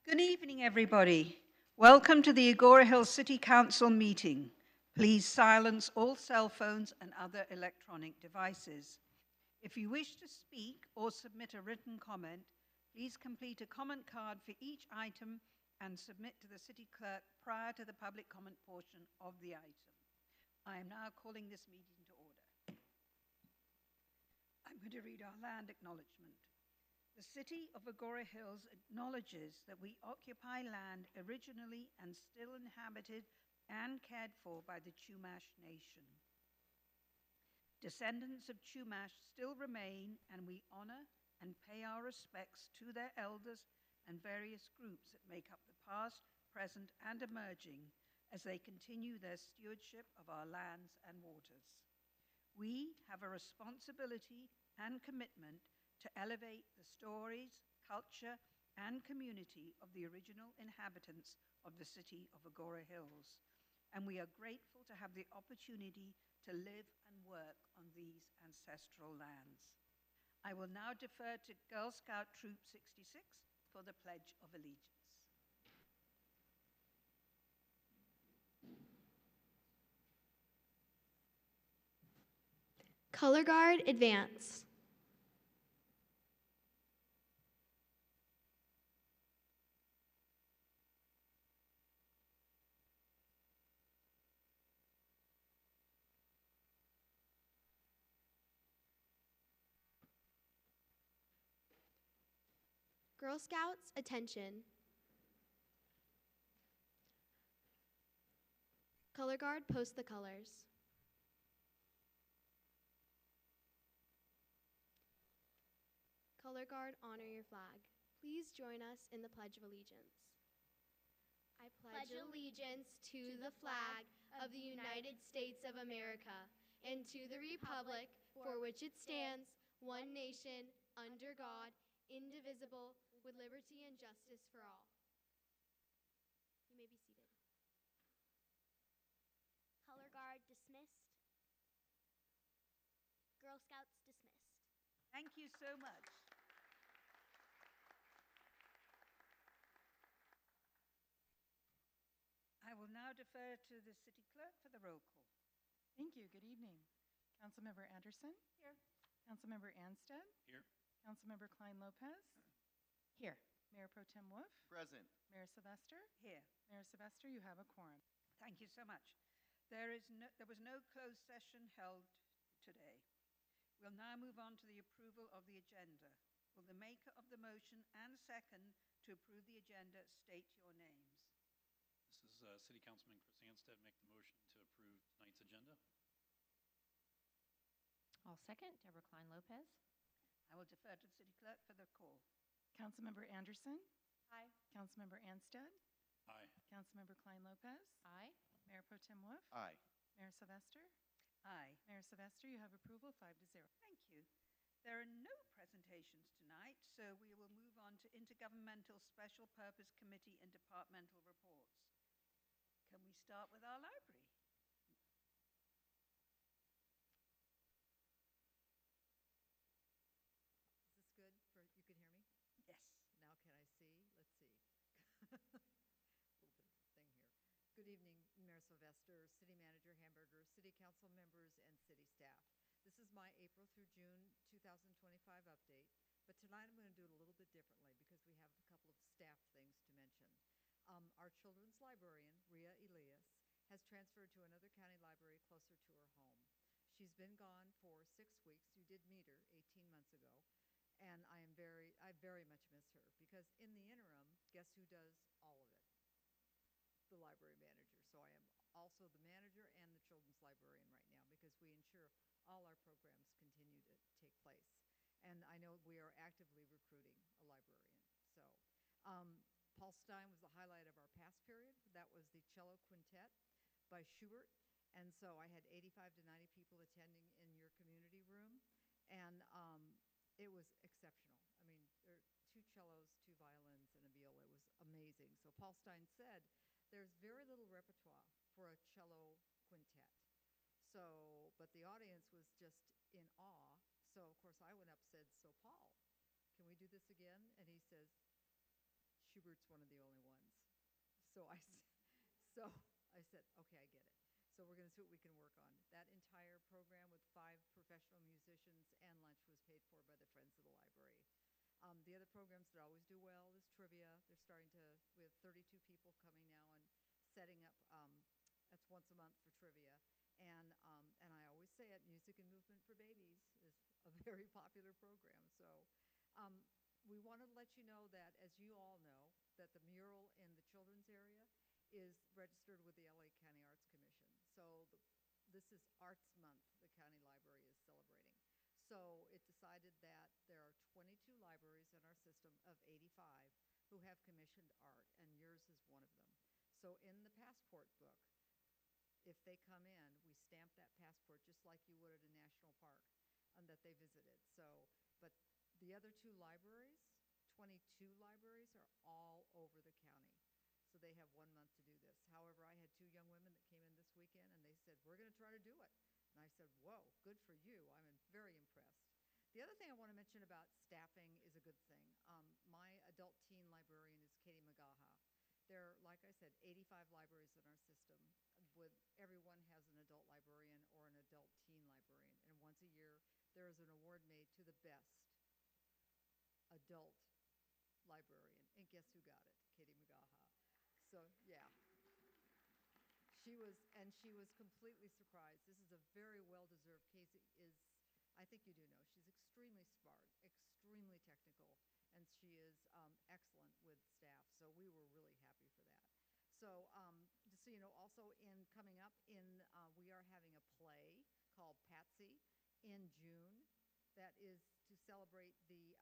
Good evening, everybody. Welcome to the Agoura Hill City Council meeting. Please silence all cell phones and other electronic devices. If you wish to speak or submit a written comment, please complete a comment card for each item and submit to the City Clerk prior to the public comment portion of the item. I am now calling this meeting to order. I'm going to read our land acknowledgement. The City of Agoura Hills acknowledges that we occupy land originally and still inhabited and cared for by the Chumash Nation. Descendants of Chumash still remain, and we honor and pay our respects to their elders and various groups that make up the past, present, and emerging as they continue their stewardship of our lands and waters. We have a responsibility and commitment to elevate the stories, culture, and community of the original inhabitants of the City of Agoura Hills. And we are grateful to have the opportunity to live and work on these ancestral lands. I will now defer to Girl Scout Troop 66 for the Pledge of Allegiance. Color Guard, advance. Girl Scouts, attention. Color Guard, post the colors. Color Guard, honor your flag. Please join us in the Pledge of Allegiance. I pledge allegiance to the flag of the United States of America and to the republic for which it stands, one nation, under God, indivisible, with liberty and justice for all. You may be seated. Color Guard dismissed. Girl Scouts dismissed. Thank you so much. I will now defer to the City Clerk for the roll call. Thank you. Good evening. Councilmember Anderson? Here. Councilmember Anstead? Here. Councilmember Klein-Lopez? Here. Mayor Pro Tem Wolf? Present. Mayor Sylvester? Here. Mayor Sylvester, you have a quorum. Thank you so much. There was no closed session held today. We'll now move on to the approval of the agenda. Will the maker of the motion and second to approve the agenda state your names? This is City Councilman Chris Anstead. Make the motion to approve tonight's agenda. I'll second. Deborah Klein-Lopez. I will defer to the City Clerk for the call. Councilmember Anderson? Aye. Councilmember Anstead? Aye. Councilmember Klein-Lopez? Aye. Mayor Pro Tem Wolf? Aye. Mayor Sylvester? Aye. Mayor Sylvester, you have approval 5-0. Thank you. There are no presentations tonight, so we will move on to Intergovernmental Special Purpose Committee and departmental reports. Can we start with our library? Is this good for, you can hear me? Yes. Now can I see? Let's see. A little bit of a thing here. Good evening, Mayor Sylvester, City Manager Hamburger, City Council members, and City staff. This is my April through June 2025 update, but tonight I'm going to do it a little bit differently because we have a couple of staff things to mention. Our children's librarian, Rhea Elias, has transferred to another county library closer to her home. She's been gone for 6 weeks. You did meet her 18 months ago, and I very much miss her because in the interim, guess who does all of it? The library manager. So I am also the manager and the children's librarian right now because we ensure all our programs continue to take place. And I know we are actively recruiting a librarian. So Paul Stein was the highlight of our past period. That was the cello quintet by Schubert. And so I had 85 to 90 people attending in your community room. And it was exceptional. I mean, there are 2 cellos, 2 violins, and a viola. It was amazing. So Paul Stein said, there's very little repertoire for a cello quintet. So, but the audience was just in awe. So, of course, I went up and said, so Paul, can we do this again? And he says, Schubert's one of the So so I said, okay, I get it. So we're going to see what we can work on. That entire program with 5 professional musicians and lunch was paid for by the Friends of the Library. The other programs that always do well is trivia. They're starting to, we have 32 people coming now and setting up, that's once a month for trivia. And I always say it, Music and Movement for Babies is a very popular program. So we wanted to let you know that, as you all know, that the mural in the children's area is registered with the LA County Arts Commission. So this is Arts Month the county library is celebrating. So it decided that there are 22 libraries in our system of 85 who have commissioned art, and yours is one of them. So in the passport book, if they come in, we stamp that passport just like you would at a national park that they visited. So, but the other 2 libraries, 22 libraries, are all over the county. So they have 1 month to do this. However, I had 2 young women that came in this weekend, and they said, we're going to try to do it. And I said, whoa, good for you. I'm very impressed. The other thing I want to mention about staffing is a good thing. My adult teen librarian is Katie Magaha. There are, like I said, 85 libraries in our system. Everyone has an adult librarian or an adult teen librarian. And once a year, there is an award made to the best adult librarian. And guess who got it? Katie Magaha. So, yeah. She was completely surprised. This is a very well-deserved. Casey is, I think you do know, she's extremely smart, extremely technical, and she is excellent with staff. So we were really happy for that. So just so you know, also coming up we are having a play called Patsy in June that is to celebrate the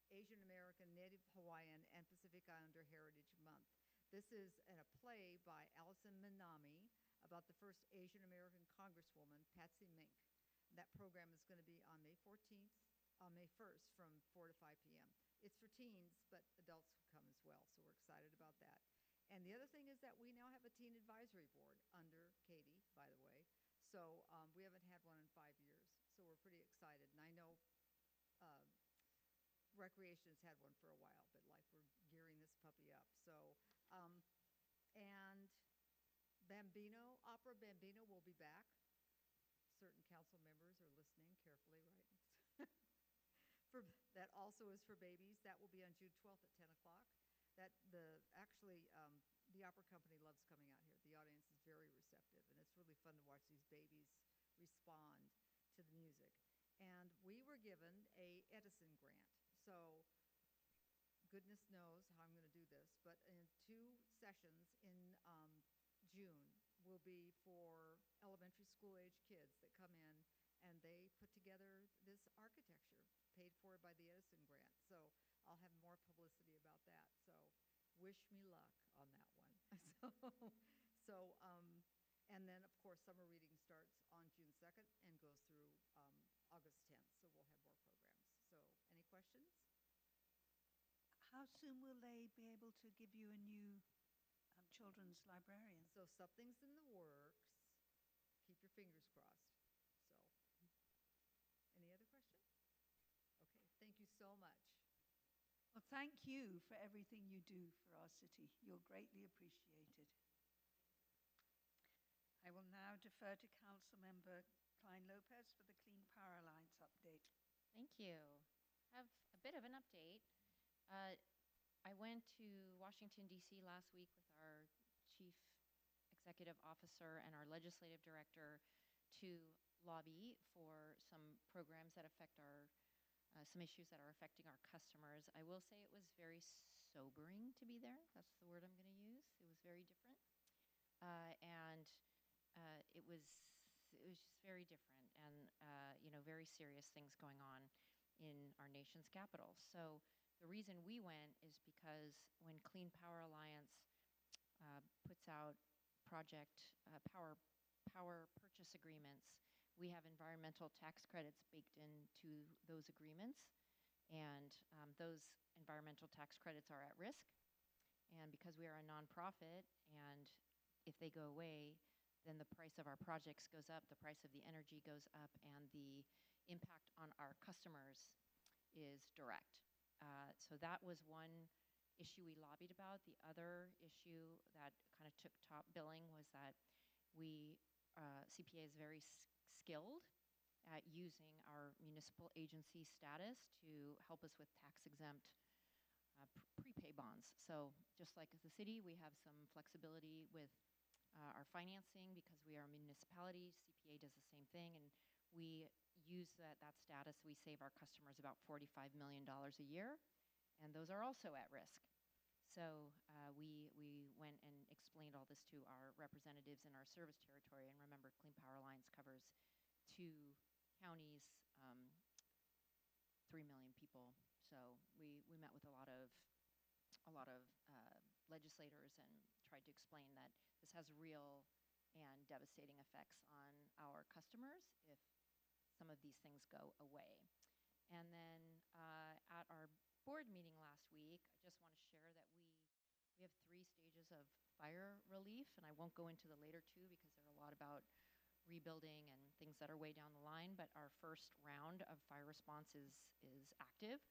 Asian American, Native Hawaiian, and Pacific Islander Heritage Month. This is a play by Allison Minami about the first Asian American Congresswoman, Patsy Mink. That program is going to be on May 1st from 4 to 5 p.m. It's for teens, but adults come as well, so we're excited about that. And the other thing is that we now have a teen advisory board under Katie, by the way. So we haven't had one in 5 years, so we're pretty excited. And I know Recreation has had one for a while, but like we're gearing this puppy up. So, and Opera Bambino will be back. Certain council members are listening carefully, right? That also is for babies. That will be on June 12th at 10 o'clock. The opera company loves coming out here. The audience is very receptive, and it's really fun to watch these babies respond to the music. And we were given a Edison grant. So goodness knows how I'm going to do this, but in 2 sessions in June will be for elementary school age kids that come in, and they put together this architecture paid for by the Edison grant. So I'll have more publicity about that. So wish me luck on that one. And then, of course, summer reading starts on June 2nd and goes through August 10th. So we'll have more programs. So any questions? How soon will they be able to give you a new children's librarian? So something's in the works. Keep your fingers crossed. So any other questions? Okay, thank you so much. Well, thank you for everything you do for our city. You're greatly appreciated. I will now defer to Councilmember Klein-Lopez for the Clean Power Alliance update. Thank you. I have a bit of an update. I went to Washington, D.C. last week with our chief executive officer and our legislative director to lobby for some programs that affect some issues that are affecting our customers. I will say it was very sobering to be there. That's the word I'm going to use. It was very different. It was just very different and, very serious things going on in our nation's capital. So the reason we went is because when Clean Power Alliance puts out project power purchase agreements, we have environmental tax credits baked into those agreements, and those environmental tax credits are at risk. And because we are a nonprofit, and if they go away, then the price of our projects goes up, the price of the energy goes up, and the impact on our customers is direct. So that was one issue we lobbied about. The other issue that kind of took top billing was that CPA is very skilled at using our municipal agency status to help us with tax-exempt prepay bonds. So just like the city, we have some flexibility with our financing because we are a municipality. CPA does the same thing, and we use that status. We save our customers about $45 million a year, and those are also at risk. So we went and explained all this to our representatives in our service territory. And remember, Clean Power Alliance covers 2 counties, 3 million people. So we met with a lot of legislators and tried to explain that this has real and devastating effects on our customers if some of these things go away. And then at our board meeting last week, I just want to share that we have 3 stages of fire relief, and I won't go into the later 2 because there are a lot about rebuilding and things that are way down the line, but our first round of fire response is active.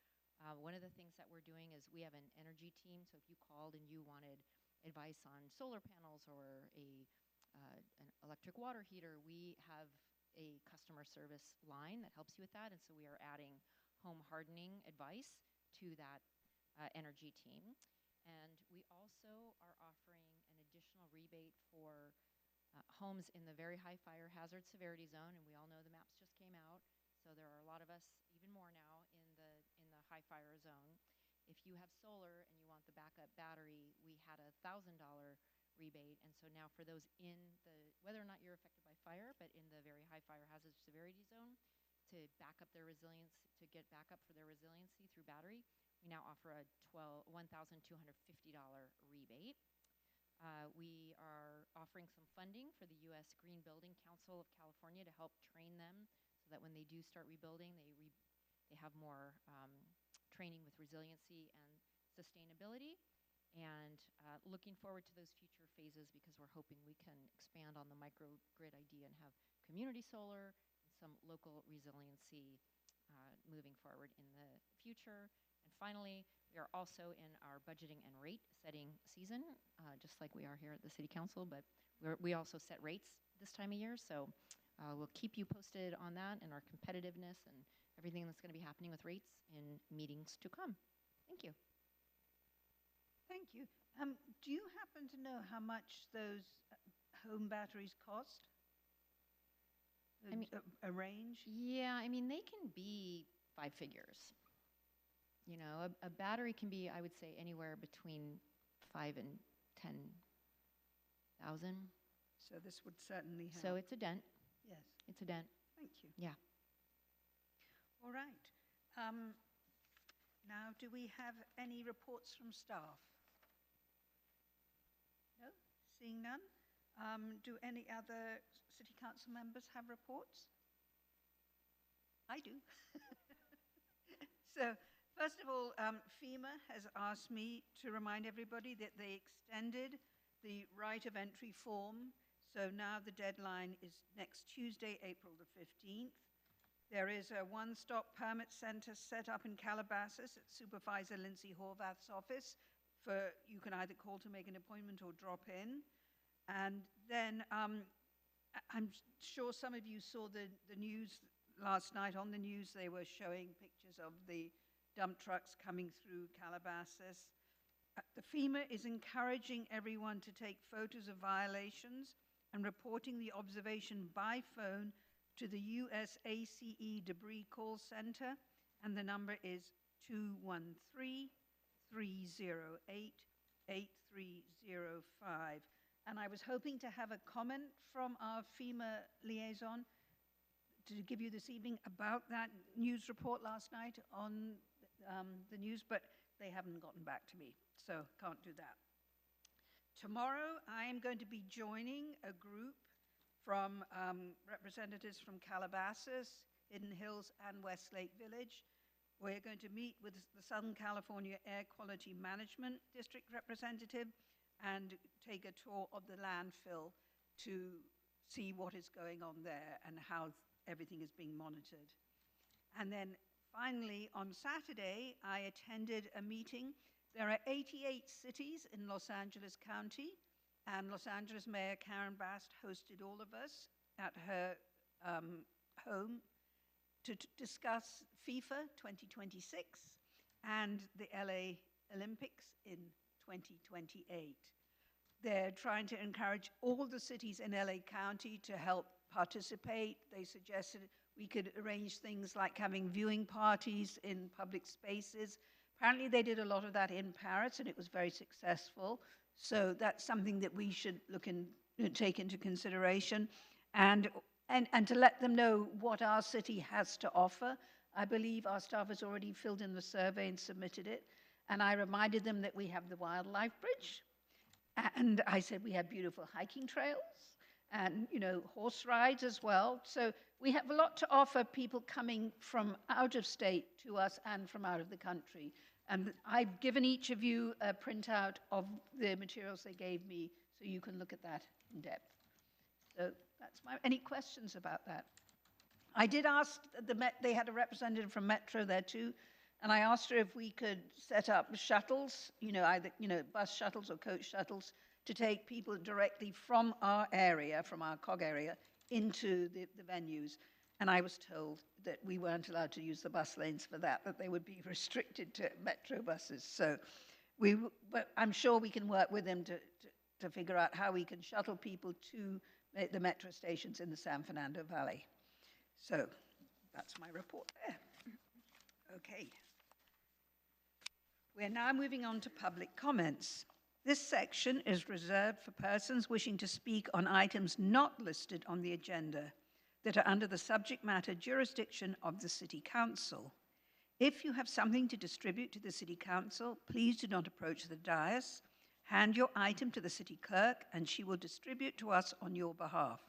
One of the things that we're doing is we have an energy team, so if you called and you wanted advice on solar panels or an electric water heater, we have a customer service line that helps you with that, and so we are adding home hardening advice to that energy team. And we also are offering an additional rebate for homes in the very high fire hazard severity zone, and we all know the maps just came out, so there are a lot of us, even more now, in the high fire zone. If you have solar and you want the backup battery, we had a $1,000 rebate, and so now for those in whether or not you're affected by fire, but in the very high fire hazard severity zone, to back up their resilience, to get backup for their resiliency through battery, we now offer a $1,250 rebate. We are offering some funding for the U.S. Green Building Council of California to help train them so that when they do start rebuilding, they have more training with resiliency and sustainability. And looking forward to those future phases because we're hoping we can expand on the microgrid idea and have community solar and some local resiliency moving forward in the future. And finally, we are also in our budgeting and rate setting season, just like we are here at the City Council, but we also set rates this time of year. So we'll keep you posted on that and our competitiveness and everything that's going to be happening with rates in meetings to come. Thank you. Thank you. Do you happen to know how much those home batteries cost? A range? Yeah, I mean, they can be 5 figures. You know, a battery can be, I would say, anywhere between 5 and 10,000. So this would certainly help. So it's a dent. Yes. It's a dent. Thank you. Yeah. All right. Now, do we have any reports from staff? No? Seeing none? Do any other City Council members have reports? I do. So, first of all, FEMA has asked me to remind everybody that they extended the right of entry form. So now the deadline is next Tuesday, April the 15th. There is a one-stop permit center set up in Calabasas at Supervisor Lindsay Horvath's office. You can either call to make an appointment or drop in. And then I'm sure some of you saw the news last night. On the news, they were showing pictures of the dump trucks coming through Calabasas. The FEMA is encouraging everyone to take photos of violations and reporting the observation by phone to the USACE Debris Call Center, and the number is 213-308-8305. And I was hoping to have a comment from our FEMA liaison to give you this evening about that news report last night on the news, but they haven't gotten back to me, so can't do that. Tomorrow, I am going to be joining a group from representatives from Calabasas, Hidden Hills, and Westlake Village. We're going to meet with the Southern California Air Quality Management District representative and take a tour of the landfill to see what is going on there and how everything is being monitored. And then finally, on Saturday, I attended a meeting There are 88 cities in Los Angeles County, and Los Angeles Mayor Karen Bast hosted all of us at her home to discuss FIFA 2026 and the LA Olympics in 2028. They're trying to encourage all the cities in LA County to help participate. They suggested we could arrange things like having viewing parties in public spaces. Apparently they did a lot of that in Paris and it was very successful. So that's something that we should take into consideration. And to let them know what our city has to offer. I believe our staff has already filled in the survey and submitted it. And I reminded them that we have the wildlife bridge. And I said we have beautiful hiking trails and, horse rides as well. So we have a lot to offer people coming from out of state to us and from out of the country. And I've given each of you a printout of the materials they gave me so you can look at that in depth. So that's any questions about that? I did ask, they had a representative from Metro there too, and I asked her if we could set up shuttles, either, bus shuttles or coach shuttles to take people directly from our area, from our COG area, into the venues. And I was told that we weren't allowed to use the bus lanes for that they would be restricted to Metro buses. So but I'm sure we can work with them to figure out how we can shuttle people to the metro stations in the San Fernando Valley. So that's my report there. Okay. We're now moving on to public comments. This section is reserved for persons wishing to speak on items not listed on the agenda that are under the subject matter jurisdiction of the City Council. If you have something to distribute to the City Council, please do not approach the dais. Hand your item to the City Clerk and she will distribute to us on your behalf.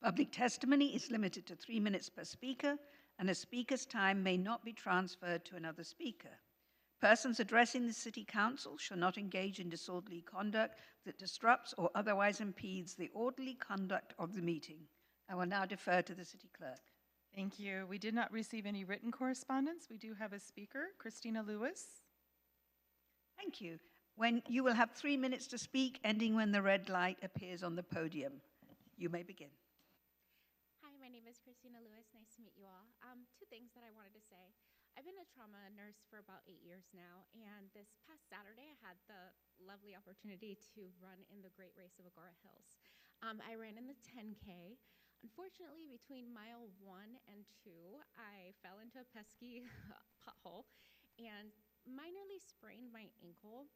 Public testimony is limited to 3 minutes per speaker, and a speaker's time may not be transferred to another speaker. Persons addressing the City Council shall not engage in disorderly conduct that disrupts or otherwise impedes the orderly conduct of the meeting. I will now defer to the City Clerk. Thank you. We did not receive any written correspondence. We do have a speaker, Christina Lewis. Thank you. You will have 3 minutes to speak, ending when the red light appears on the podium. You may begin. Hi, my name is Christina Lewis. Nice to meet you all. Two things that I wanted to say. I've been a trauma nurse for about 8 years now, and this past Saturday I had the lovely opportunity to run in the Great Race of Agoura Hills. I ran in the 10K. Unfortunately, between mile 1 and 2, I fell into a pesky pothole and minorly sprained my ankle.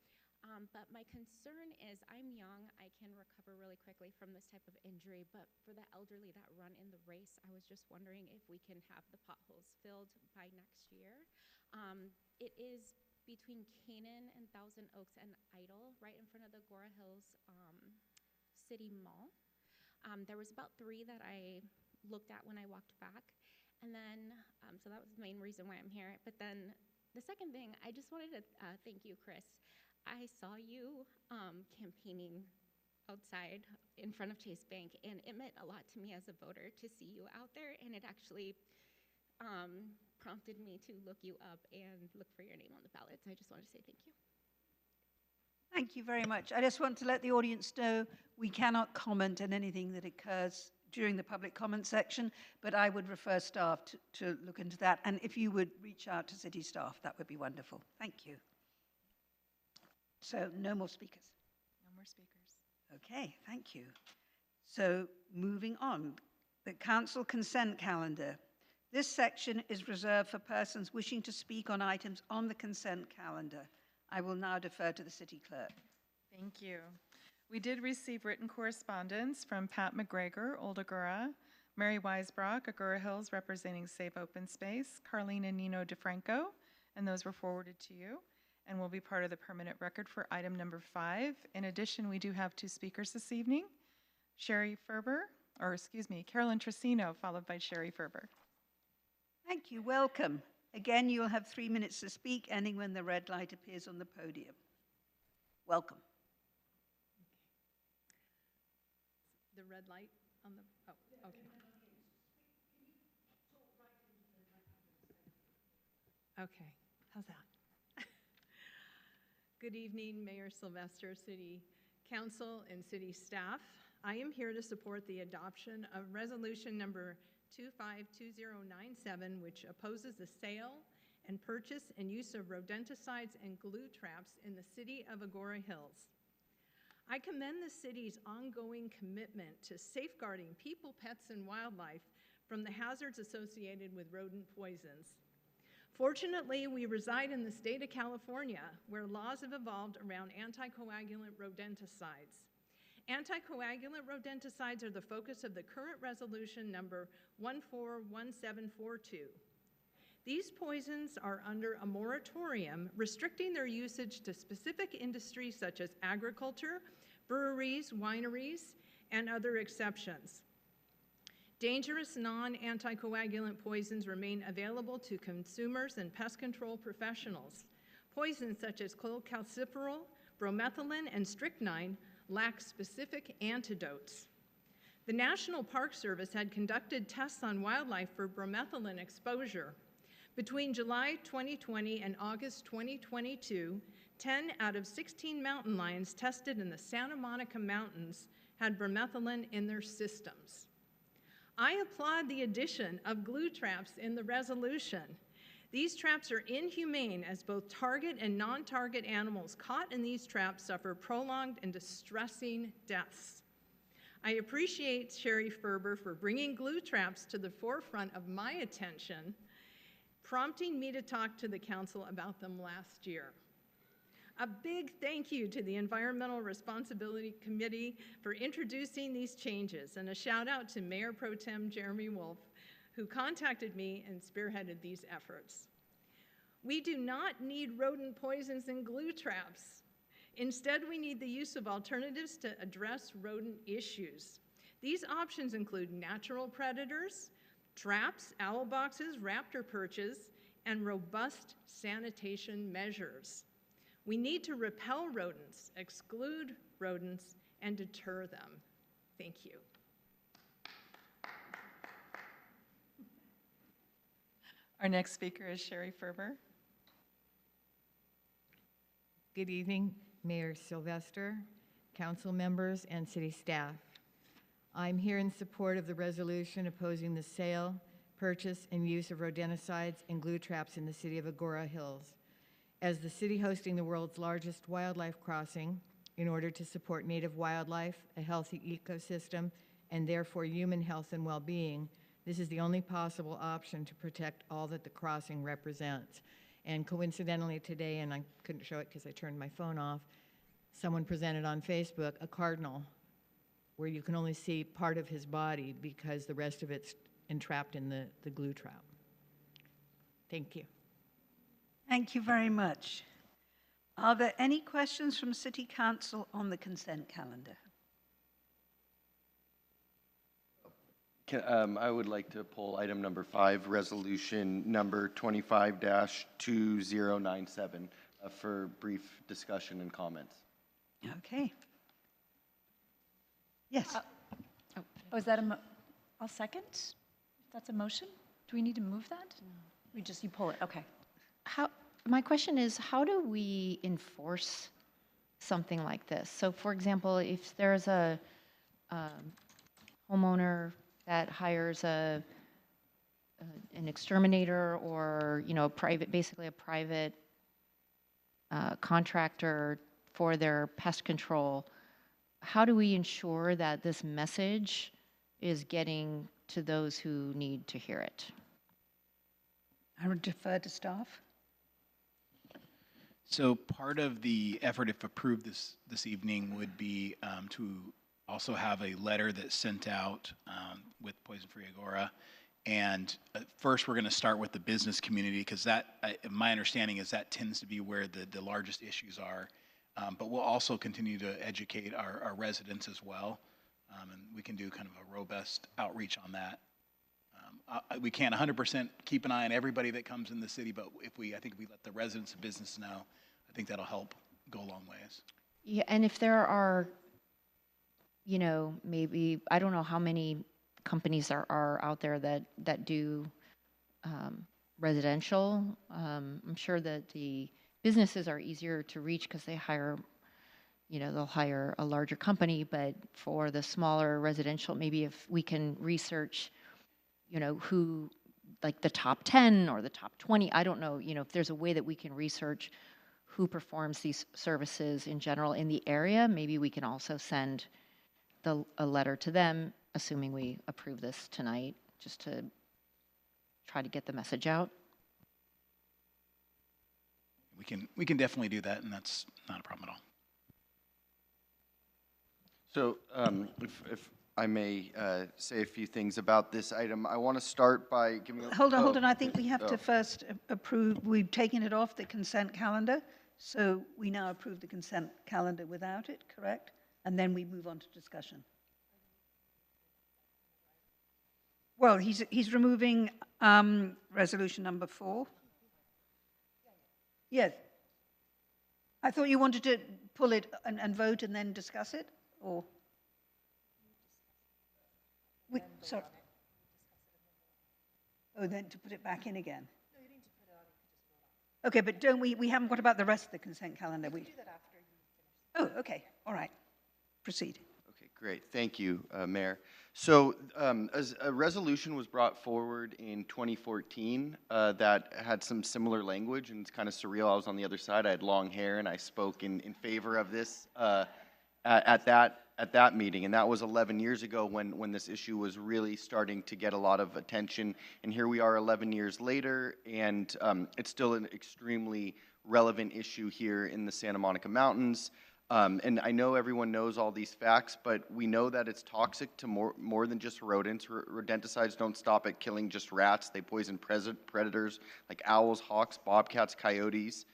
But my concern is I'm young, I can recover really quickly from this type of injury, but for the elderly that run in the race, I was just wondering if we can have the potholes filled by next year. It is between Canaan and Thousand Oaks and Idle, right in front of the Agoura Hills City Mall. There was about 3 that I looked at when I walked back, and then, so that was the main reason why I'm here. But then the second thing, I just wanted to thank you, Chris. I saw you campaigning outside in front of Chase Bank, and it meant a lot to me as a voter to see you out there, and it actually prompted me to look you up and look for your name on the ballot. So I just wanted to say thank you. Thank you very much. I just want to let the audience know we cannot comment on anything that occurs during the public comment section, but I would refer staff to look into that. And if you would reach out to city staff, that would be wonderful. Thank you. So no more speakers. No more speakers. Okay, thank you. So moving on, the council consent calendar. This section is reserved for persons wishing to speak on items on the consent calendar. I will now defer to the city clerk. Thank you. We did receive written correspondence from Pat McGregor, Old Agoura, Mary Weisbrock, Agoura Hills, representing Save Open Space, Carlene and Nino DeFranco, and those were forwarded to you and will be part of the permanent record for item number 5. In addition, we do have 2 speakers this evening, Carolyn Tricino, followed by Sherry Ferber. Thank you, welcome. Again, you'll have 3 minutes to speak, ending when the red light appears on the podium. Welcome. The red light on the, oh, okay. Okay, how's that? Good evening, Mayor Sylvester, City Council, and City staff. I am here to support the adoption of Resolution Number 252097, which opposes the sale and purchase and use of rodenticides and glue traps in the city of Agoura Hills. I commend the city's ongoing commitment to safeguarding people, pets, and wildlife from the hazards associated with rodent poisons. Fortunately, we reside in the state of California, where laws have evolved around anticoagulant rodenticides. Anticoagulant rodenticides are the focus of the current resolution number 141742. These poisons are under a moratorium restricting their usage to specific industries such as agriculture, breweries, wineries, and other exceptions. Dangerous non-anticoagulant poisons remain available to consumers and pest control professionals. Poisons such as cholecalciferol, bromethalin, and strychnine lack specific antidotes. The National Park Service had conducted tests on wildlife for bromethalin exposure. Between July 2020 and August 2022, 10 out of 16 mountain lions tested in the Santa Monica Mountains had bromethalin in their systems. I applaud the addition of glue traps in the resolution. These traps are inhumane as both target and non-target animals caught in these traps suffer prolonged and distressing deaths. I appreciate Sherry Ferber for bringing glue traps to the forefront of my attention, prompting me to talk to the council about them last year. A big thank you to the Environmental Responsibility Committee for introducing these changes, and a shout out to Mayor Pro Tem Jeremy Wolf, who contacted me and spearheaded these efforts. We do not need rodent poisons and glue traps. Instead, we need the use of alternatives to address rodent issues. These options include natural predators, traps, owl boxes, raptor perches, and robust sanitation measures. We need to repel rodents, exclude rodents, and deter them. Thank you. Our next speaker is Sherry Ferber. Good evening, Mayor Sylvester, council members, and city staff. I'm here in support of the resolution opposing the sale, purchase, and use of rodenticides and glue traps in the city of Agoura Hills. As the city hosting the world's largest wildlife crossing, in order to support native wildlife, a healthy ecosystem, and therefore human health and well-being, this is the only possible option to protect all that the crossing represents. And coincidentally today, and I couldn't show it because I turned my phone off, someone presented on Facebook a cardinal where you can only see part of his body because the rest of it's entrapped in the glue trap. Thank you. Thank you very much. Are there any questions from City Council on the consent calendar? I would like to pull item number 5, resolution number 25-2097 for brief discussion and comments. Okay. Yes. Oh, is that I'll second? That's a motion? Do we need to move that? No. You pull it, okay. My question is, how do we enforce something like this? So for example, if there's a homeowner that hires an exterminator or, basically a private contractor for their pest control, how do we ensure that this message is getting to those who need to hear it? I would defer to staff. So part of the effort, if approved this evening, would be to also have a letter that's sent out with Poison Free Agoura. And first, we're going to start with the business community because my understanding is that tends to be where the largest issues are. But we'll also continue to educate our residents as well, and we can do kind of a robust outreach on that. We can't 100% keep an eye on everybody that comes in the city, but I think if we let the residents of business know, I think that'll help go a long ways. Yeah, and if there are, maybe, I don't know how many companies are out there that do residential. I'm sure that the businesses are easier to reach because they hire, they'll hire a larger company, but for the smaller residential, maybe if we can research, who, like the top 10 or the top 20, I don't know, if there's a way that we can research who performs these services in general in the area, maybe we can also send a letter to them, assuming we approve this tonight, just to try to get the message out. We can definitely do that, and that's not a problem at all. So if I may say a few things about this item, I want to start by giving a... Hold on. I think we have to first approve, we've taken it off the consent calendar, so we now approve the consent calendar without it, correct? And then we move on to discussion. Well, he's removing resolution number 4. Yes. I thought you wanted to pull it and vote and then discuss it, or? Sorry. Oh, then to put it back in again. No, you need to put it on. Okay, but don't we haven't, what about the rest of the consent calendar? We do that after you finish. Oh, okay. All right. Proceed. Okay, great. Thank you, Mayor. So as a resolution was brought forward in 2014 that had some similar language, and it's kind of surreal. I was on the other side. I had long hair, and I spoke in favor of this at that meeting. And that was 11 years ago when this issue was really starting to get a lot of attention. And here we are 11 years later, and it's still an extremely relevant issue here in the Santa Monica Mountains. And I know everyone knows all these facts, but we know that it's toxic to more than just rodents. Rodenticides don't stop at killing just rats. They poison predators like owls, hawks, bobcats, coyotes.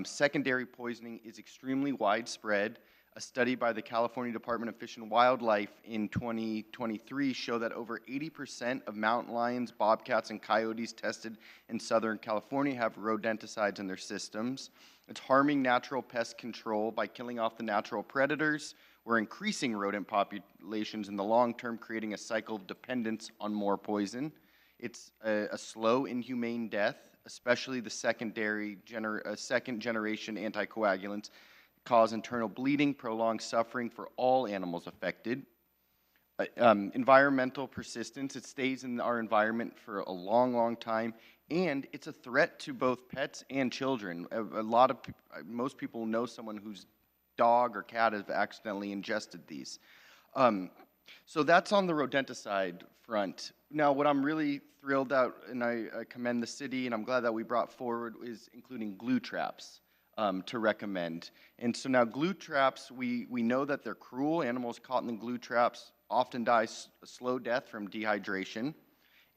Secondary poisoning is extremely widespread. A study by the California Department of Fish and Wildlife in 2023 showed that over 80% of mountain lions, bobcats, and coyotes tested in Southern California have rodenticides in their systems. It's harming natural pest control by killing off the natural predators. We're increasing rodent populations in the long term, creating a cycle of dependence on more poison. It's a slow, inhumane death, especially the second generation anticoagulants cause internal bleeding, prolonged suffering for all animals affected. Environmental persistence, it stays in our environment for a long, long time, and it's a threat to both pets and children. Most people know someone whose dog or cat has accidentally ingested these. So that's on the rodenticide front. Now, what I'm really thrilled out, and I commend the city, and I'm glad that we brought forward, is including glue traps to recommend. And so now glue traps, we know that they're cruel. Animals caught in the glue traps often die a slow death from dehydration.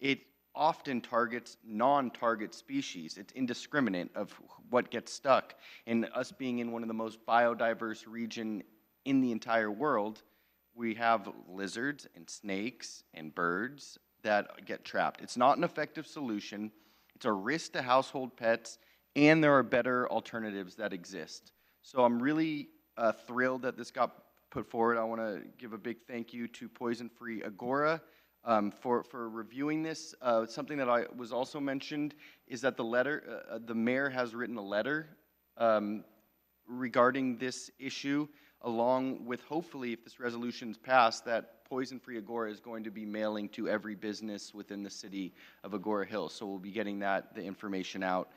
It often targets non-target species. It's indiscriminate of what gets stuck. And us being in one of the most biodiverse regions in the entire world, we have lizards and snakes and birds that get trapped. It's not an effective solution. It's a risk to household pets, and there are better alternatives that exist. So I'm really thrilled that this got put forward. I want to give a big thank you to Poison Free Agoura for reviewing this. Something that was also mentioned is that the mayor has written a letter regarding this issue, along with, hopefully, if this resolution is passed, that Poison Free Agoura is going to be mailing to every business within the city of Agoura Hills. So we'll be getting the information out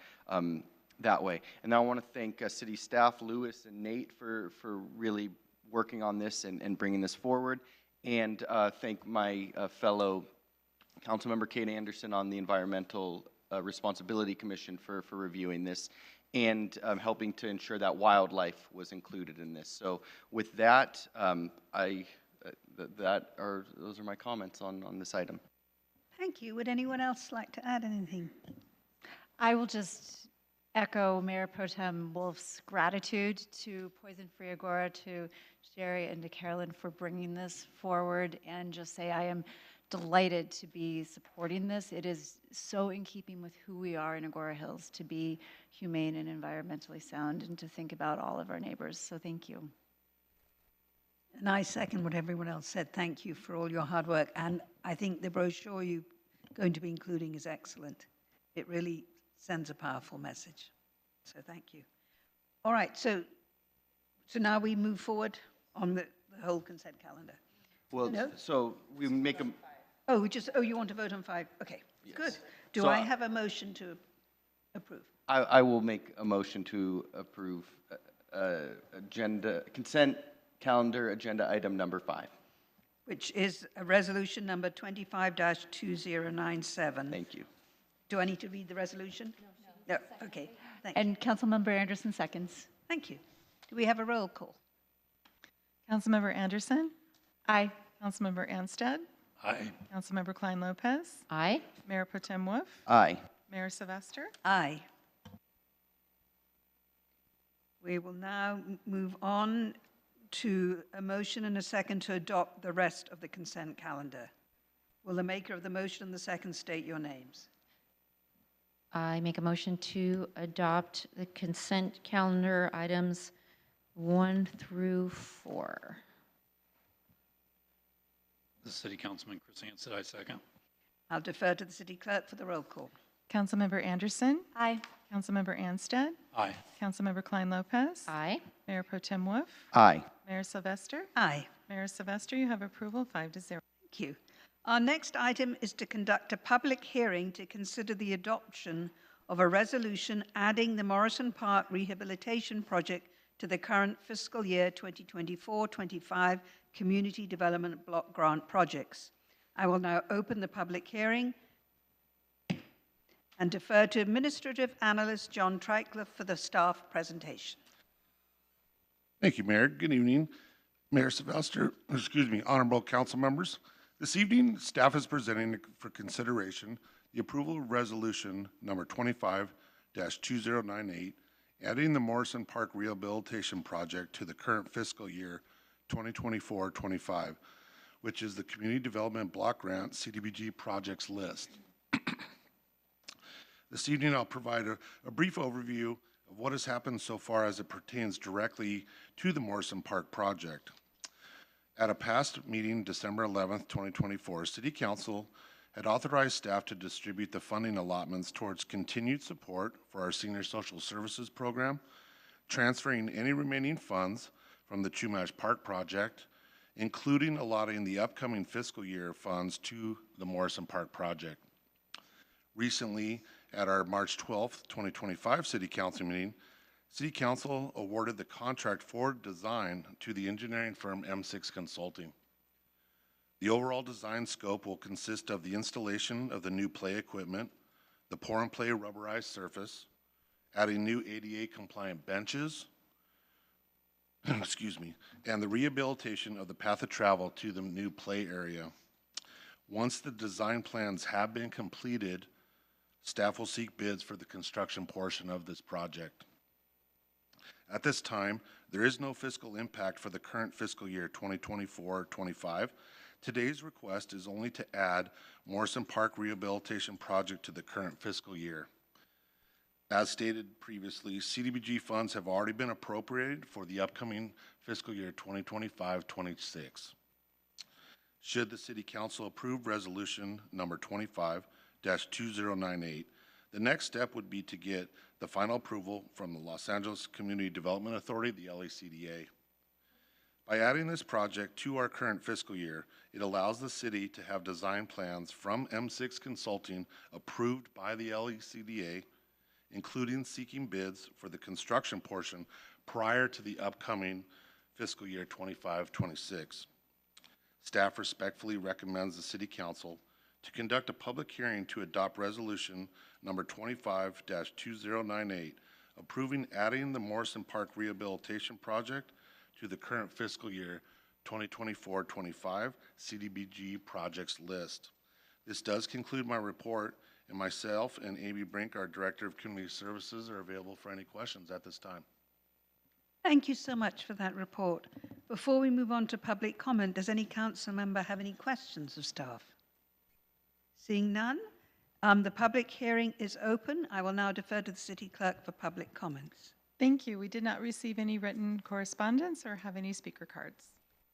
that way. And now I want to thank city staff, Louis and Nate, for really working on this and bringing this forward. And thank my fellow Councilmember Kate Anderson on the Environmental Responsibility Commission for reviewing this and helping to ensure that wildlife was included in this. So with that, those are my comments on this item. Thank you. Would anyone else like to add anything? I will just echo Mayor Pro Tem Wolf's gratitude to Poison Free Agoura, to Sherry and to Carolyn for bringing this forward, and just say I am delighted to be supporting this. It is so in keeping with who we are in Agoura Hills to be humane and environmentally sound and to think about all of our neighbors. So thank you. And I second what everyone else said. Thank you for all your hard work. And I think the brochure you're going to be including is excellent. It really sends a powerful message. So thank you. All right, so now we move forward on the whole consent calendar. Well, No? so we make a, Oh, you want to vote on 5? Okay, good. Do So I have a motion to approve? I will make a motion to approve consent calendar agenda item number 5. Which is a resolution number 25-2097. Thank you. Do I need to read the resolution? No. Okay, thank you. And Councilmember Anderson seconds. Thank you. Do we have a roll call? Councilmember Anderson, Aye. Councilmember Anstead, Aye. Councilmember Klein Lopez, Aye. Mayor Pro Tem Wolf, Aye. Mayor Sylvester. Aye. We will now move on to a motion and a second to adopt the rest of the consent calendar. Will the maker of the motion and the second state your names? I make a motion to adopt the consent calendar items 1 through 4. The City Councilman Chris Anstett, I second. I'll defer to the city clerk for the roll call. Councilmember Anderson, Aye. Councilmember Anstead, Aye. Councilmember Klein Lopez, Aye. Mayor Pro Tem Wolf, Aye. Mayor Sylvester. Aye. Mayor Sylvester, you have approval 5-0. Thank you. Our next item is to conduct a public hearing to consider the adoption of a resolution adding the Morrison Park Rehabilitation Project to the current fiscal year 2024-25 Community Development Block Grant projects. I will now open the public hearing and defer to Administrative Analyst John Treichler for the staff presentation. Thank you, Mayor. Good evening, Mayor Sylvester, honorable council members. This evening, staff is presenting for consideration the approval of resolution number 25-2098, adding the Morrison Park Rehabilitation Project to the current fiscal year 2024-25, which is the Community Development Block Grant CDBG projects list. This evening, I'll provide a brief overview of what has happened so far as it pertains directly to the Morrison Park project. At a past meeting, December 11th, 2024, City Council had authorized staff to distribute the funding allotments towards continued support for our Senior Social Services Program, transferring any remaining funds from the Chumash Park project, including allotting the upcoming fiscal year funds to the Morrison Park project. Recently, at our March 12th, 2025 City Council meeting, City Council awarded the contract for design to the engineering firm M6 Consulting. The overall design scope will consist of the installation of the new play equipment, the pour and play rubberized surface, adding new ADA compliant benches, and the rehabilitation of the path of travel to the new play area. Once the design plans have been completed, staff will seek bids for the construction portion of this project. At this time, there is no fiscal impact for the current fiscal year 2024-25. Today's request is only to add Morrison Park Rehabilitation Project to the current fiscal year. As stated previously, CDBG funds have already been appropriated for the upcoming fiscal year 2025-26. Should the City Council approve resolution number 25-2098, the next step would be to get the final approval from the Los Angeles Community Development Authority, the LACDA. By adding this project to our current fiscal year, it allows the city to have design plans from M6 Consulting approved by the LACDA, including seeking bids for the construction portion prior to the upcoming fiscal year 25-26. Staff respectfully recommends the City Council to conduct a public hearing to adopt resolution number 25-2098, approving adding the Morrison Park Rehabilitation Project to the current fiscal year 2024-25 CDBG projects list. This does conclude my report, and myself and Amy Brink, our Director of Community Services, are available for any questions at this time. Thank you so much for that report. Before we move on to public comment, does any council member have any questions of staff? Seeing none, the public hearing is open. I will now defer to the city clerk for public comments. Thank you. We did not receive any written correspondence or have any speaker cards.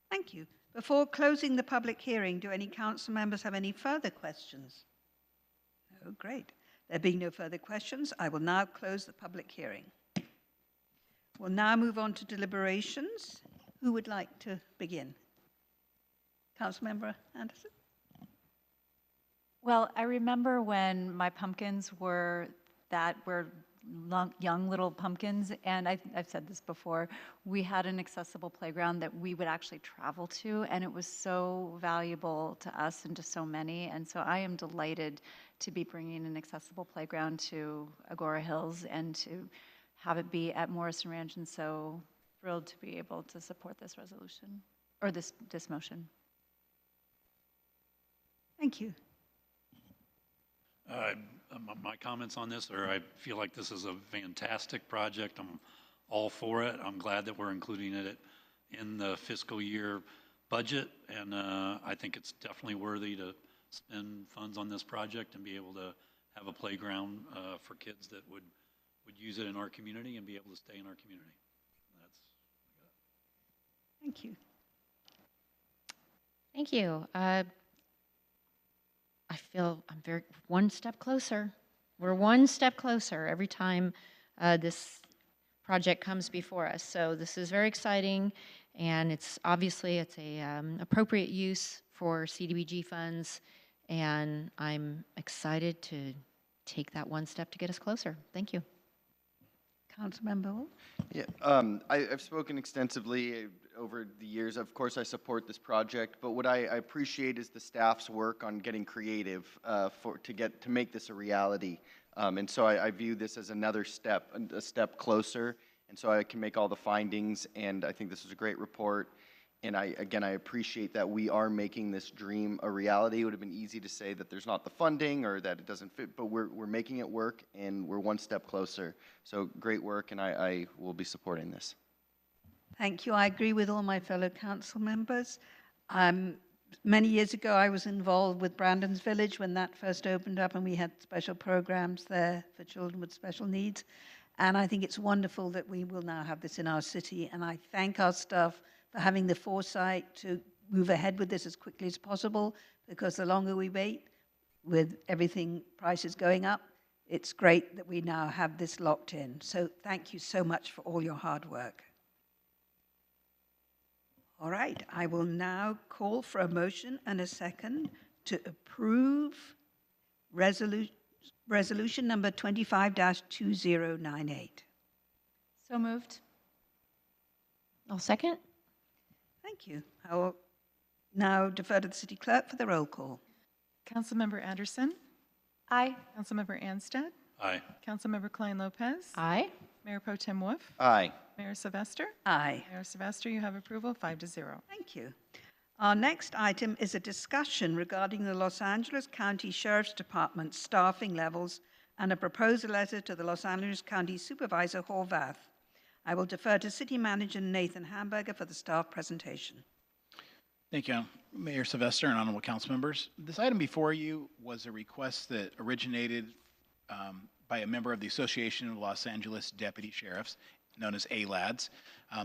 Thank you. Before closing the public hearing, do any council members have any further questions? Oh, great. There being no further questions, I will now close the public hearing. We'll now move on to deliberations. Who would like to begin? Councilmember Anderson? Well, I remember when my pumpkins were young little pumpkins, and I've said this before, we had an accessible playground that we would actually travel to, and it was so valuable to us and to so many. And so I am delighted to be bringing an accessible playground to Agoura Hills and to have it be at Morrison Ranch, and so thrilled to be able to support this resolution, or this motion. Thank you. My comments on this are, I feel like this is a fantastic project. I'm all for it. I'm glad that we're including it in the fiscal year budget, and I think it's definitely worthy to spend funds on this project and be able to have a playground for kids that would use it in our community and be able to stay in our community. Thank you. Thank you. I feel I'm one step closer. We're one step closer every time this project comes before us. So this is very exciting, and it's obviously a appropriate use for CDBG funds, and I'm excited to take that one step to get us closer. Thank you. Councilmember Wolf? Yeah, I've spoken extensively over the years. Of course, I support this project, but what I appreciate is the staff's work on getting creative to make this a reality. And so I view this as another step, a step closer, and so I can make all the findings, and I think this is a great report. And I appreciate that we are making this dream a reality. It would have been easy to say that there's not the funding or that it doesn't fit, but we're making it work, and we're one step closer. So great work, and I will be supporting this. Thank you. I agree with all my fellow council members. Many years ago, I was involved with Brandon's Village when that first opened up, and we had special programs there for children with special needs. And I think it's wonderful that we will now have this in our city, and I thank our staff for having the foresight to move ahead with this as quickly as possible, because the longer we wait, with everything prices going up, it's great that we now have this locked in. So thank you so much for all your hard work. All right, I will now call for a motion and a second to approve resolution number 25-2098. So moved. I'll second. Thank you. I will now defer to the city clerk for the roll call. Councilmember Anderson? Aye. Councilmember Anstead? Aye. Councilmember Klein-Lopez? Aye. Mayor Pro Tem Wolf? Aye. Mayor Sylvester? Aye. Mayor Sylvester, you have approval, 5-0. Thank you. Our next item is a discussion regarding the Los Angeles County Sheriff's Department staffing levels and a proposal letter to the Los Angeles County Supervisor Horvath. I will defer to City Manager Nathan Hamburger for the staff presentation. Thank you, Mayor Sylvester and honorable council members. This item before you was a request that originated by a member of the Association of Los Angeles Deputy Sheriffs, known as ALADS,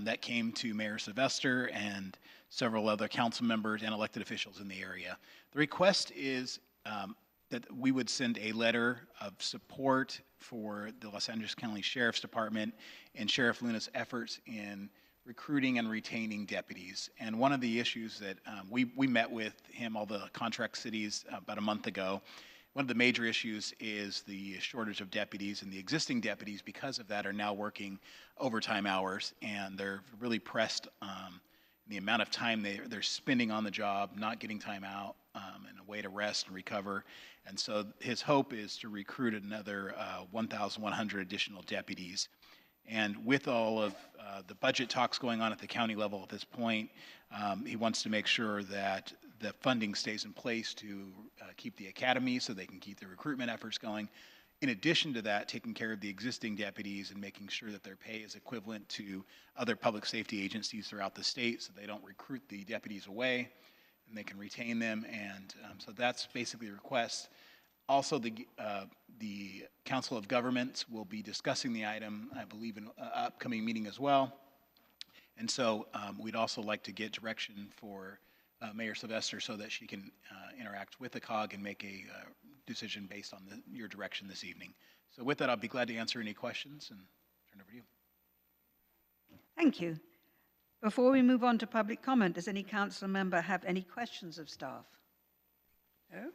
that came to Mayor Sylvester and several other council members and elected officials in the area. The request is that we would send a letter of support for the Los Angeles County Sheriff's Department and Sheriff Luna's efforts in recruiting and retaining deputies. And one of the issues that we met with him, all the contract cities, about a month ago. One of the major issues is the shortage of deputies, and the existing deputies, because of that, are now working overtime hours, and they're really pressed in the amount of time they're spending on the job, not getting time out, and a way to rest and recover. And so his hope is to recruit another 1,100 additional deputies. And with all of the budget talks going on at the county level at this point, he wants to make sure that the funding stays in place to keep the academy so they can keep the recruitment efforts going. In addition to that, taking care of the existing deputies and making sure that their pay is equivalent to other public safety agencies throughout the state so they don't recruit the deputies away and they can retain them. And so that's basically the request. Also, the Council of Governments will be discussing the item, I believe, in an upcoming meeting as well. And so we'd also like to get direction for Mayor Sylvester so that she can interact with the COG and make a decision based on your direction this evening. So with that, I'll be glad to answer any questions and turn it over to you. Thank you. Before we move on to public comment, does any council member have any questions of staff? No?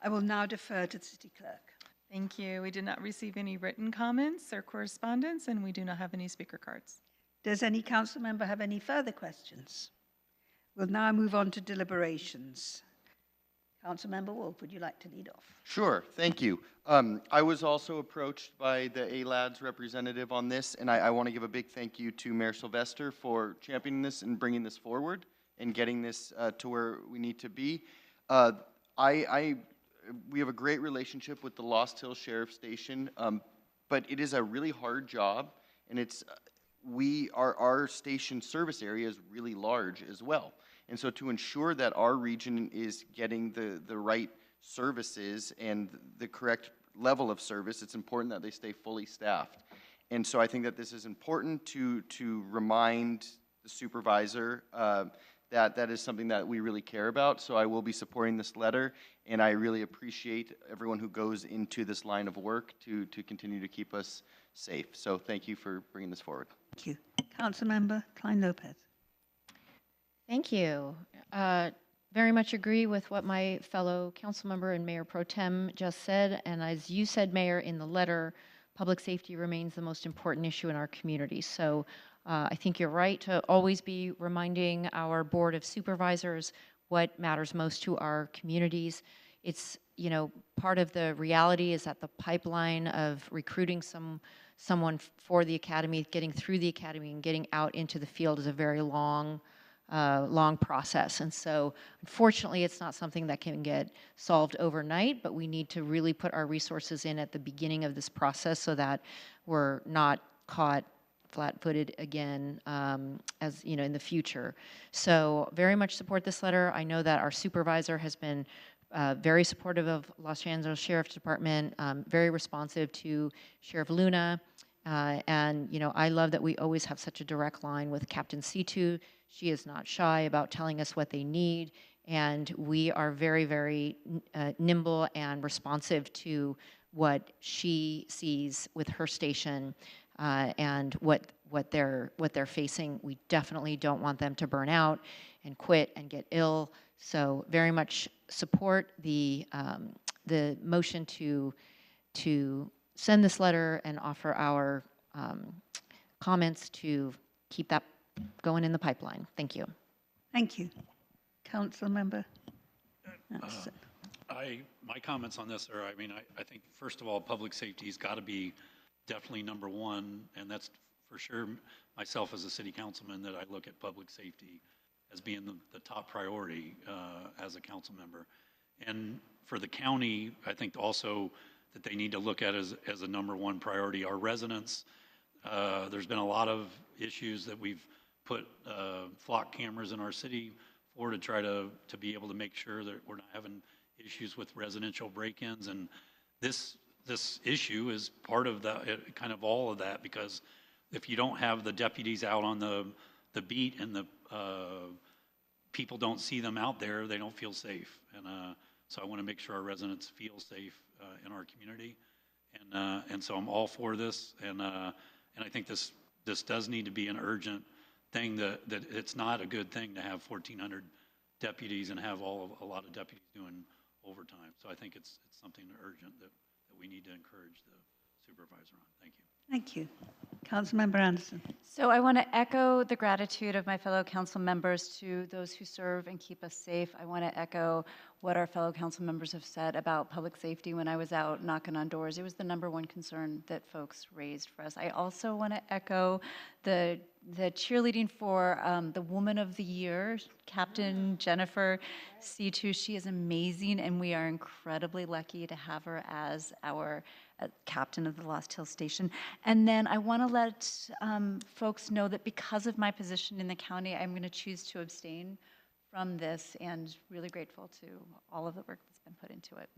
I will now defer to the city clerk. Thank you. We did not receive any written comments or correspondence, and we do not have any speaker cards. Does any council member have any further questions? We'll now move on to deliberations. Councilmember Wolf, would you like to lead off? Sure, thank you. I was also approached by the ALADS representative on this, and I want to give a big thank you to Mayor Sylvester for championing this and bringing this forward and getting this to where we need to be. We have a great relationship with the Lost Hills Sheriff Station, but it is a really hard job, and our station service area is really large as well. And so to ensure that our region is getting the right services and the correct level of service, it's important that they stay fully staffed. And so I think that this is important to remind the supervisor that is something that we really care about. So I will be supporting this letter, and I really appreciate everyone who goes into this line of work to continue to keep us safe. So thank you for bringing this forward. Thank you. Councilmember Klein-Lopez. Thank you. Very much agree with what my fellow council member and Mayor Pro Tem just said. And as you said, Mayor, in the letter, public safety remains the most important issue in our community. So I think you're right to always be reminding our Board of Supervisors what matters most to our communities. It's, part of the reality is that the pipeline of recruiting someone for the academy, getting through the academy and getting out into the field is a very long process. And so unfortunately, it's not something that can get solved overnight, but we need to really put our resources in at the beginning of this process so that we're not caught flat-footed again, in the future. So very much support this letter. I know that our supervisor has been very supportive of Los Angeles Sheriff's Department, very responsive to Sheriff Luna. And I love that we always have such a direct line with Captain C2. She is not shy about telling us what they need, and we are very, very nimble and responsive to what she sees with her station and what they're facing. We definitely don't want them to burn out and quit and get ill. So very much support the motion to send this letter and offer our comments to keep that going in the pipeline. Thank you. Thank you. Councilmember Anderson. My comments on this are, I think, first of all, public safety's got to be definitely number one, and that's for sure myself as a city councilman that I look at public safety as being the top priority as a council member. And for the county, I think also that they need to look at as a number one priority. Our residents, there's been a lot of issues that we've put flock cameras in our city for to try to be able to make sure that we're not having issues with residential break-ins. And this issue is part of that, kind of all of that, because if you don't have the deputies out on the beat and the people don't see them out there, they don't feel safe. And so I want to make sure our residents feel safe in our community. And so I'm all for this. And I think this does need to be an urgent thing, that it's not a good thing to have 1,400 deputies and have a lot of deputies doing overtime. So I think it's something urgent that we need to encourage the supervisor on. Thank you. Thank you. Councilmember Anderson. So I want to echo the gratitude of my fellow council members to those who serve and keep us safe. I want to echo what our fellow council members have said about public safety. When I was out knocking on doors, it was the number one concern that folks raised for us. I also want to echo the cheerleading for the Woman of the Year, Captain Jennifer C2. She is amazing, and we are incredibly lucky to have her as our captain of the Lost Hills Station. And then I want to let folks know that because of my position in the county, I'm going to choose to abstain from this, and really grateful to all of the work that's been put into it.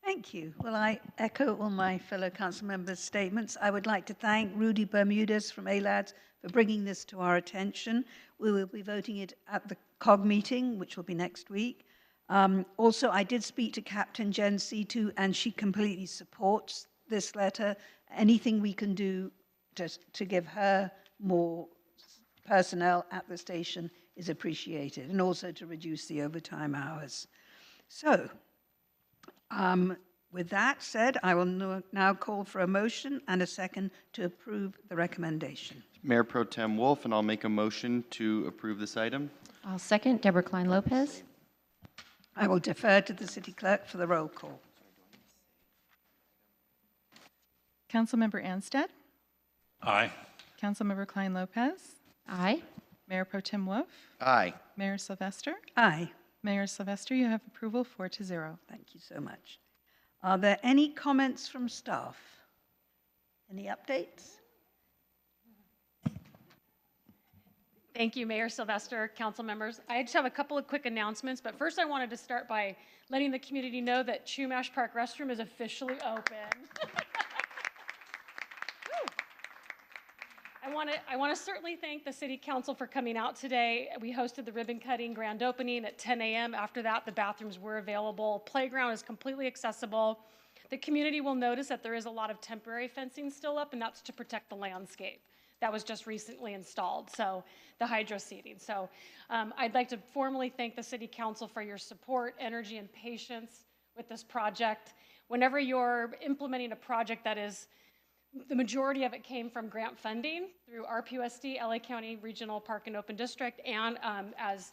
Thank you. Well, I echo all my fellow council members' statements. I would like to thank Rudy Bermudez from ALADS for bringing this to our attention. We will be voting it at the COG meeting, which will be next week. Also, I did speak to Captain Jen C2, and she completely supports this letter anything we can do to give her more personnel at the station is appreciated, and also to reduce the overtime hours. So, with that said, I will now call for a motion and a second to approve the recommendation. Mayor Pro Tem Wolf, and I'll make a motion to approve this item. I'll second. Deborah Klein Lopez. I will defer to the city clerk for the roll call. Councilmember Anstead? Aye. Councilmember Klein Lopez? Aye. Mayor Pro Tem Wolf? Aye. Mayor Sylvester? Aye. Mayor Sylvester, you have approval 4-0. Thank you so much. Are there any comments from staff? Any updates? Thank you, Mayor Sylvester, council members. I just have a couple of quick announcements, but first I wanted to start by letting the community know that Chumash Park restroom is officially open. I want to certainly thank the City Council for coming out today. We hosted the ribbon cutting grand opening at 10 a.m. After that, the bathrooms were available. Playground is completely accessible. The community will notice that there is a lot of temporary fencing still up, and that's to protect the landscape. That was just recently installed, so the hydro seeding. So I'd like to formally thank the City Council for your support, energy, and patience with this project. Whenever you're implementing a project that is, the majority of it came from grant funding through RPUSD, LA County Regional Park and Open District, and as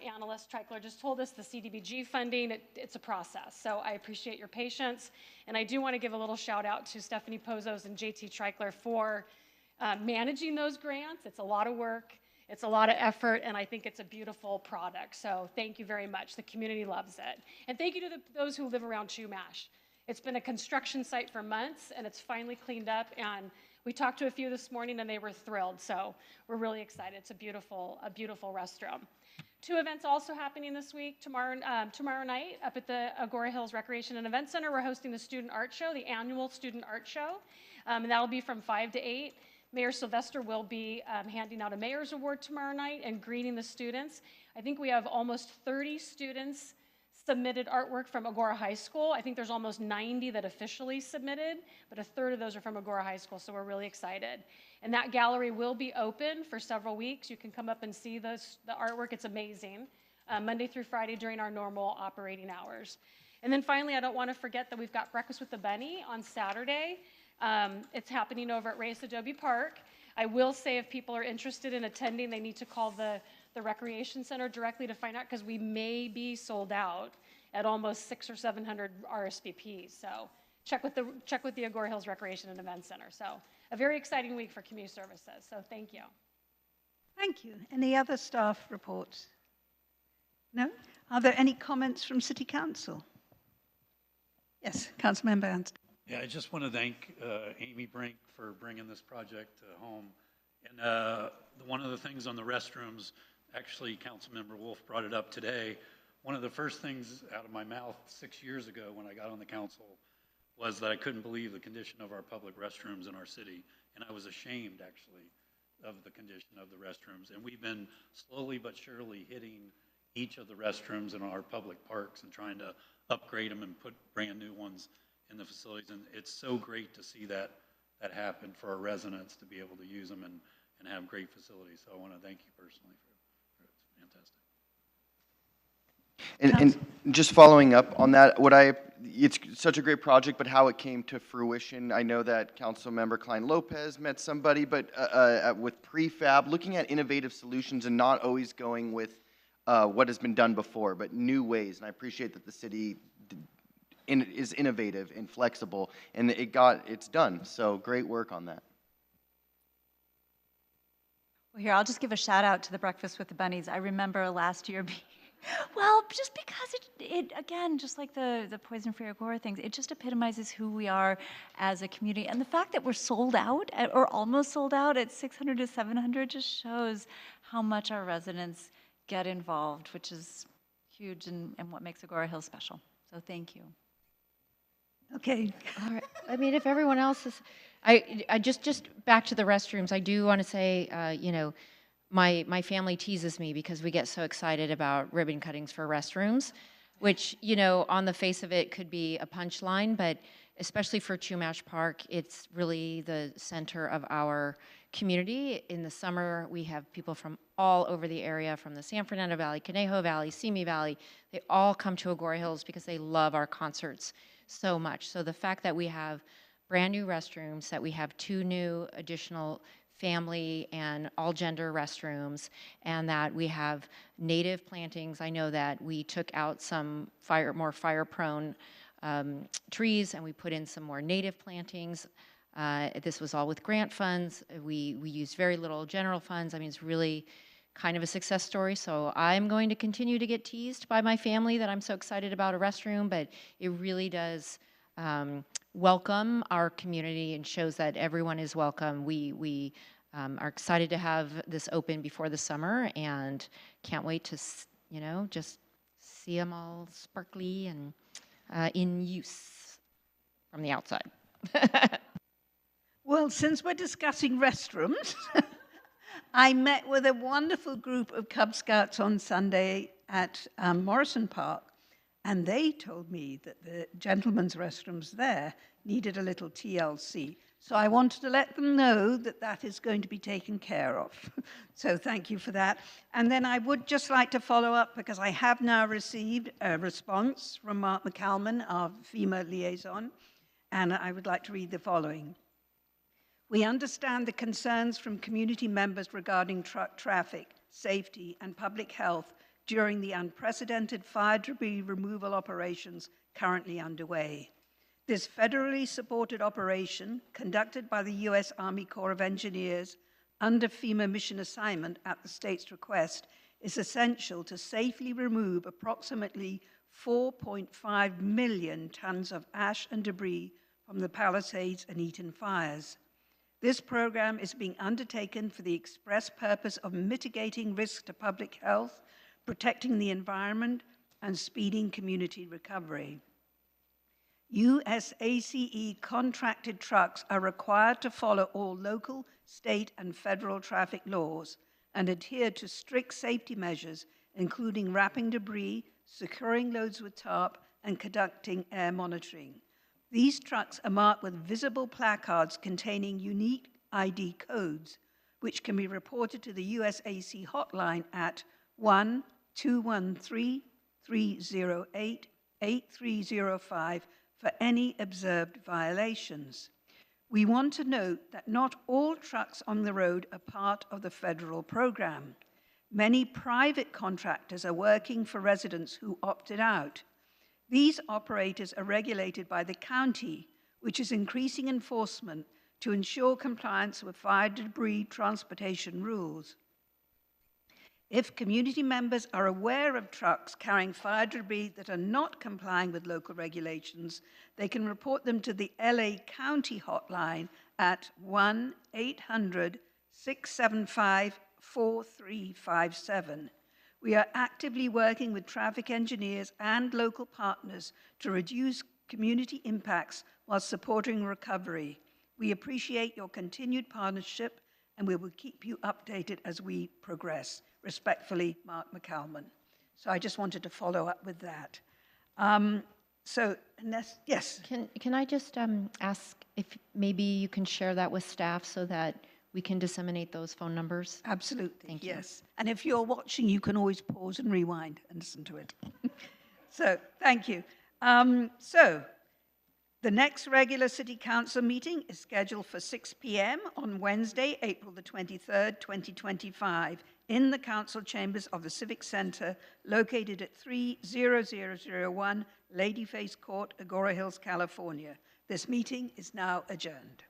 analyst Treichler just told us, the CDBG funding, it's a process. So I appreciate your patience. And I do want to give a little shout out to Stephanie Pozos and JT Treichler for managing those grants. It's a lot of work, it's a lot of effort, and I think it's a beautiful product. So thank you very much. The community loves it. And thank you to those who live around Chumash. It's been a construction site for months, and it's finally cleaned up, and we talked to a few this morning, and they were thrilled. So we're really excited. It's a beautiful restroom. 2 events also happening this week. Tomorrow night up at the Agoura Hills Recreation and Event Center, we're hosting the Student Art Show, the annual Student Art Show, and that'll be from 5 to 8. Mayor Sylvester will be handing out a Mayor's Award tomorrow night and greeting the students. I think we have almost 30 students submitted artwork from Agoura High School. I think there's almost 90 that officially submitted, but a third of those are from Agoura High School, so we're really excited. And that gallery will be open for several weeks. You can come up and see the artwork. It's amazing, Monday through Friday during our normal operating hours. And then finally, I don't want to forget that we've got Breakfast with the Bunny on Saturday. It's happening over at Reyes Adobe Park. I will say if people are interested in attending, they need to call the Recreation Center directly to find out, because we may be sold out at almost 600 or 700 RSVPs. So check with the Agoura Hills Recreation and Event Center. So a very exciting week for community services. So thank you. Thank you. Any other staff reports? No? Are there any comments from City Council? Yes, Councilmember Ernst. Yeah, I just want to thank Amy Brink for bringing this project home. And one of the things on the restrooms, actually, Councilmember Wolf brought it up today. One of the first things out of my mouth 6 years ago when I got on the council was that I couldn't believe the condition of our public restrooms in our city. And I was ashamed, actually, of the condition of the restrooms. And we've been slowly but surely hitting each of the restrooms in our public parks and trying to upgrade them and put brand new ones in the facilities. And it's so great to see that happen for our residents, to be able to use them and have great facilities. So I want to thank you personally for it. It's fantastic. And just following up on that, it's such a great project, but how it came to fruition, I know that Councilmember Klein Lopez met somebody, but with prefab, looking at innovative solutions and not always going with what has been done before, but new ways. And I appreciate that the city is innovative and flexible, and it's done. So great work on that. Well, here, I'll just give a shout out to the Breakfast with the Bunnies. I remember last year being, well, just because it again, just like the poison-free Agoura things, it just epitomizes who we are as a community. And the fact that we're sold out, or almost sold out at 600 to 700 just shows how much our residents get involved, which is huge and what makes Agoura Hills special. So thank you. Okay. All right. I mean, if everyone else is, I just back to the restrooms. I do want to say, my family teases me because we get so excited about ribbon cuttings for restrooms, which, on the face of it could be a punchline, but especially for Chumash Park, it's really the center of our community. In the summer, we have people from all over the area, from the San Fernando Valley, Conejo Valley, Simi Valley. They all come to Agoura Hills because they love our concerts so much. So the fact that we have brand new restrooms, that we have 2 new additional family and all gender restrooms, and that we have native plantings. I know that we took out some more fire prone trees and we put in some more native plantings. This was all with grant funds. We used very little general funds. I mean, it's really kind of a success story. So I'm going to continue to get teased by my family that I'm so excited about a restroom, but it really does welcome our community and shows that everyone is welcome. We are excited to have this open before the summer and can't wait to, just see them all sparkly and in use from the outside. Well, since we're discussing restrooms, I met with a wonderful group of Cub Scouts on Sunday at Morrison Park, and they told me that the gentlemen's restrooms there needed a little TLC. So I wanted to let them know that that is going to be taken care of. So thank you for that. And then I would just like to follow up, because I have now received a response from Mark McCalman, our FEMA liaison, and I would like to read the following. We understand the concerns from community members regarding truck traffic, safety, and public health during the unprecedented fire debris removal operations currently underway. This federally supported operation, conducted by the U.S. Army Corps of Engineers under FEMA mission assignment at the state's request, is essential to safely remove approximately 4.5 million tons of ash and debris from the Palisades and Eaton fires. This program is being undertaken for the express purpose of mitigating risk to public health, protecting the environment, and speeding community recovery. USACE contracted trucks are required to follow all local, state, and federal traffic laws and adhere to strict safety measures, including wrapping debris, securing loads with tarp, and conducting air monitoring. These trucks are marked with visible placards containing unique ID codes, which can be reported to the USAC hotline at 1-213-308-8305 for any observed violations. We want to note that not all trucks on the road are part of the federal program. Many private contractors are working for residents who opted out. These operators are regulated by the county, which is increasing enforcement to ensure compliance with fire debris transportation rules. If community members are aware of trucks carrying fire debris that are not complying with local regulations, they can report them to the LA County hotline at 1-800-675-4357. We are actively working with traffic engineers and local partners to reduce community impacts while supporting recovery. We appreciate your continued partnership, and we will keep you updated as we progress. Respectfully, Mark McCalman. So I just wanted to follow up with that. Yes? Can I just ask if maybe you can share that with staff so that we can disseminate those phone numbers? Absolutely, Thank you. yes. And if you're watching, you can always pause and rewind and listen to it. So, thank you. The next regular City Council meeting is scheduled for 6 p.m. on Wednesday, April the 23rd, 2025, in the Council Chambers of the Civic Center, located at 30001 Ladyface Court, Agoura Hills, California. This meeting is now adjourned.